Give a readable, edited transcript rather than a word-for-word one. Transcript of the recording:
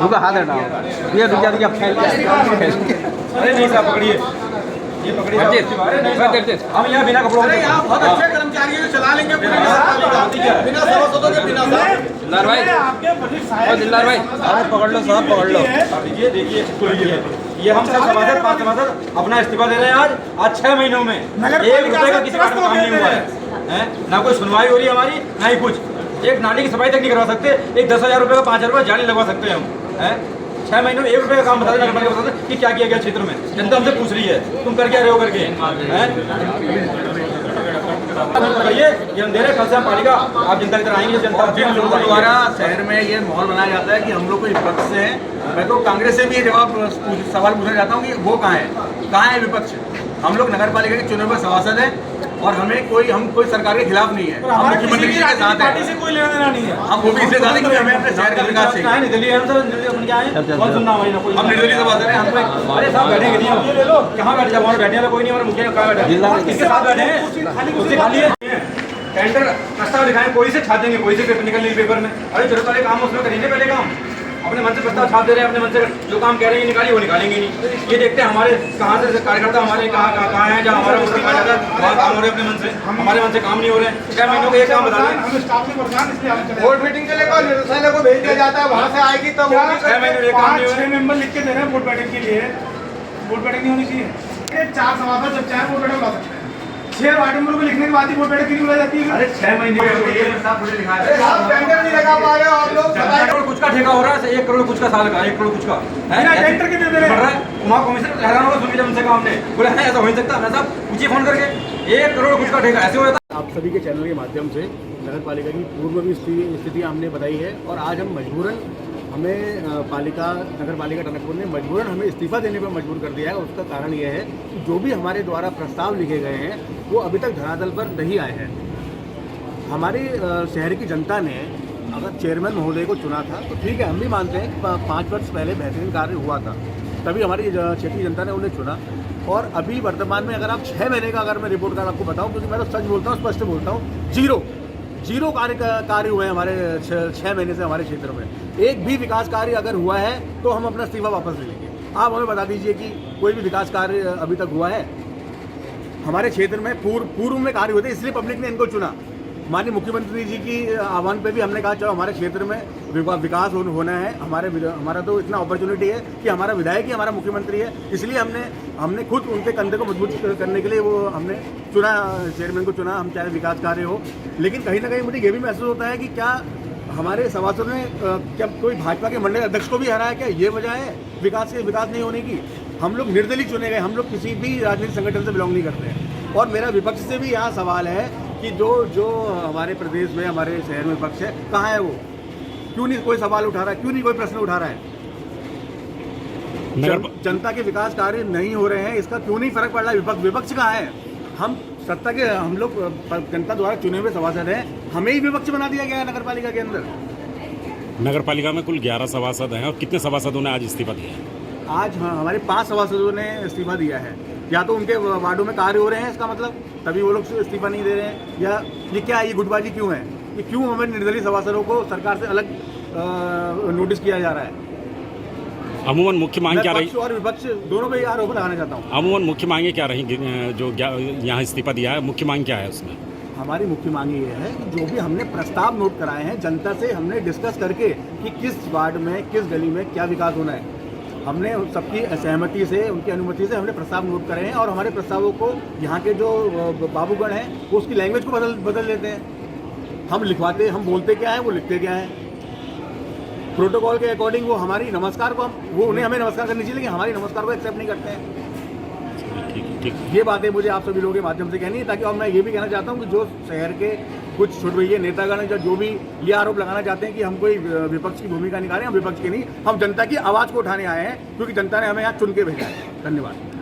उनका हाथ हटाओ, ये रुकिया फैल गया। अरे नहीं साहब पकड़िए, ये पकड़िए। हम यहाँ बिना कपड़ों के बहुत अच्छे कर्मचारी हैं, चला लेंगे बिना सवासों के बिना दिलदार भाई, ओ दिलदार भाई, साहब पकड़ लो, साहब पकड़ लो। देखिए देखिए ये हम सब सभासद 5 सभासद अपना इस्तीफा दे रहे हैं आज 6 महीनों में 1 रुपए का किसी का काम नहीं हुआ है, ना कोई सुनवाई हो रही है हमारी, ना ही कुछ। एक नाली की सफाई तक नहीं करवा सकते, एक 10,000 रुपये का 5,000 रुपये जाली लगवा सकते हैं हम। 6 महीनों में 1 रुपये का काम बता दें नगर पालिका कि क्या किया गया क्षेत्र में। जनता हमसे पूछ रही है तुम कर क्या रहे हो करके, ये हम दे रहे कल से पालिका आप जनता की तरह आएंगे। जनता जिन लोगों द्वारा शहर में ये माहौल बनाया जाता है कि हम लोग को विपक्ष से हैं, मैं तो कांग्रेस से भी ये सवाल पूछना चाहता हूँ कि वो कहाँ है विपक्ष। हम लोग नगर पालिका के चुने हुए सभासद हैं और हम कोई सरकार के खिलाफ नहीं है, हम मुख्यमंत्री जी के साथ हैं। से कोई लेना देना नहीं है, हम वो भी इसलिए चाहते हैं कि हमें अपने शहर का विकास चाहिए। हम निर्दलीय सभासद हैं, हमको अरे साहब बैठेंगे नहीं, कहाँ बैठ जाओ, बैठने वाला कोई नहीं, हमारे मुखिया कहाँ बैठे, किसके साथ बैठे हैं, उससे खाली है। टेंडर प्रस्ताव दिखाएं, कोई से छाप देंगे, कोई से निकल नहीं पेपर में। अरे चलो पहले काम उसमें करेंगे, पहले काम अपने मन से प्रस्ताव छाप दे रहे हैं, अपने मन से जो काम कह रहे हैं निकालिए, वो निकालेंगे नहीं। ये देखते हैं हमारे कहाँ से कार्यकर्ता हमारे कहाँ हैं, जहाँ हमारा मुश्किल आ जाता है वहाँ काम हो रहे हैं अपने मन से, हमारे मन से काम नहीं हो रहे हैं। 6 महीनों के एक काम बता दें, बोर्ड मीटिंग के लिए निर्देशालय को भेज दिया जाता है, वहाँ से आएगी तब 6 महीने में एक काम नहीं हो रहा है। मेंबर लिख के दे रहे हैं वोट बैठक के लिए, वोट बैठक नहीं होनी चाहिए। 4 सभासद जब चाहे वोट बैठक ला सकते हैं, 6 वार्ड मेंबर को लिखने के बाद ही वोट बैठक क्यों बुलाई जाती है? अरे 6 महीने टेंडर नहीं लगा पा रहे हो आप लोग। 1 करोड़ कुछ का ठेका हो रहा है, 1 करोड़ कुछ का साल का, 1 करोड़ कुछ का टेंडर के दे दे रहे हैं। वहाँ कमिश्नर हैरान होगा सुनिए जब उनसे काम ने बोले है ऐसा हो नहीं सकता, ना साहब पूछिए फोन करके 1 करोड़ कुछ का ठेका ऐसे हो जाता। आप सभी के चैनल के माध्यम से नगर पालिका की पूर्व भी स्थिति हमने बताई है और आज हम मजबूरन हमें नगर पालिका टनकपुर ने मजबूरन हमें इस्तीफा देने पर मजबूर कर दिया है। और उसका कारण यह है कि जो भी हमारे द्वारा प्रस्ताव लिखे गए हैं वो अभी तक धरातल पर नहीं आए हैं। हमारी शहर की जनता ने अगर चेयरमैन महोदय को चुना था तो ठीक है, हम भी मानते हैं कि 5 वर्ष पहले बेहतरीन कार्य हुआ था, तभी हमारी क्षेत्रीय जनता ने उन्हें चुना। और अभी वर्तमान में अगर आप 6 महीने का अगर मैं रिपोर्ट कार्ड आपको बताऊं, क्योंकि मैं तो सच बोलता हूं, स्पष्ट बोलता हूं, जीरो कार्य हुए हैं हमारे 6 महीने से हमारे क्षेत्र में। एक भी विकास कार्य अगर हुआ है तो हम अपना इस्तीफा वापस ले लेंगे। आप हमें बता दीजिए कि कोई भी विकास कार्य अभी तक हुआ है हमारे क्षेत्र में। पूर्व में कार्य होते, इसलिए पब्लिक ने इनको चुना। माननीय मुख्यमंत्री जी की आह्वान पे भी हमने कहा चलो हमारे क्षेत्र में विकास होना है। हमारा तो इतना अपॉर्चुनिटी है कि हमारा विधायक ही हमारा मुख्यमंत्री है, इसलिए हमने खुद उनके कंधे को मजबूत करने के लिए वो हमने चुना, चेयरमैन को चुना, हम चाहे विकास कार्य हो। लेकिन कहीं ना कहीं मुझे ये भी महसूस होता है कि क्या हमारे सभासद ने क्या कोई भाजपा के मंडल अध्यक्ष को भी हराया, क्या ये वजह है विकास नहीं होने की? हम लोग निर्दलीय चुने गए, हम लोग किसी भी राजनीतिक संगठन से बिलोंग नहीं करते हैं। और मेरा विपक्ष से भी यहाँ सवाल है कि जो हमारे प्रदेश में हमारे शहर में विपक्ष है, कहाँ है वो? क्यों नहीं कोई सवाल उठा रहा है, क्यों नहीं कोई प्रश्न उठा रहा है? जनता के विकास कार्य नहीं हो रहे हैं, इसका क्यों नहीं फर्क पड़ रहा है? विपक्ष कहाँ है? हम लोग जनता द्वारा चुने हुए सभासद हैं, हमें ही विपक्ष बना दिया गया है नगर पालिका के अंदर। नगर पालिका में कुल 11 सभासद हैं और कितने सभासदों ने आज इस्तीफा दिया है? आज हमारे 5 सभासदों ने इस्तीफा दिया है। या तो उनके वार्डों में कार्य हो रहे हैं, इसका मतलब तभी वो लोग इस्तीफा नहीं दे रहे हैं, या ये क्या ये गुटबाजी क्यों है? ये क्यों हमें निर्दलीय सभासदों को सरकार से अलग नोटिस किया जा रहा है? अमूमन मुख्य मांग क्या रही? और विपक्ष दोनों पे आरोप लगाना चाहता हूँ। अमूमन मुख्य मांगे क्या रही जो यहाँ इस्तीफा दिया है? मुख्य मांग क्या है उसमें? हमारी मुख्य मांग ये है कि जो भी हमने प्रस्ताव नोट कराए हैं जनता से, हमने डिस्कस करके कि किस वार्ड में किस गली में क्या विकास होना है, हमने सबकी सहमति से उनकी अनुमति से हमने प्रस्ताव नोट करे हैं। और हमारे प्रस्तावों को यहाँ के जो बाबूगण हैं वो उसकी लैंग्वेज को बदल देते हैं। हम लिखवाते, हम बोलते क्या है, वो लिखते क्या है। प्रोटोकॉल के अकॉर्डिंग वो हमारी नमस्कार को वो उन्हें हमें नमस्कार करनी चाहिए, लेकिन हमारी नमस्कार को एक्सेप्ट नहीं करते हैं। ये बातें मुझे आप सभी लोगों के माध्यम से कहनी है, ताकि और मैं ये भी कहना चाहता हूँ कि जो शहर के कुछ छुटभैये नेतागण हैं जो भी ये आरोप लगाना चाहते हैं कि हम कोई विपक्ष की भूमिका निकालें, हम विपक्ष की नहीं, हम जनता की आवाज़ को उठाने आए हैं, क्योंकि जनता ने हमें यहाँ चुन के भेजा है। धन्यवाद।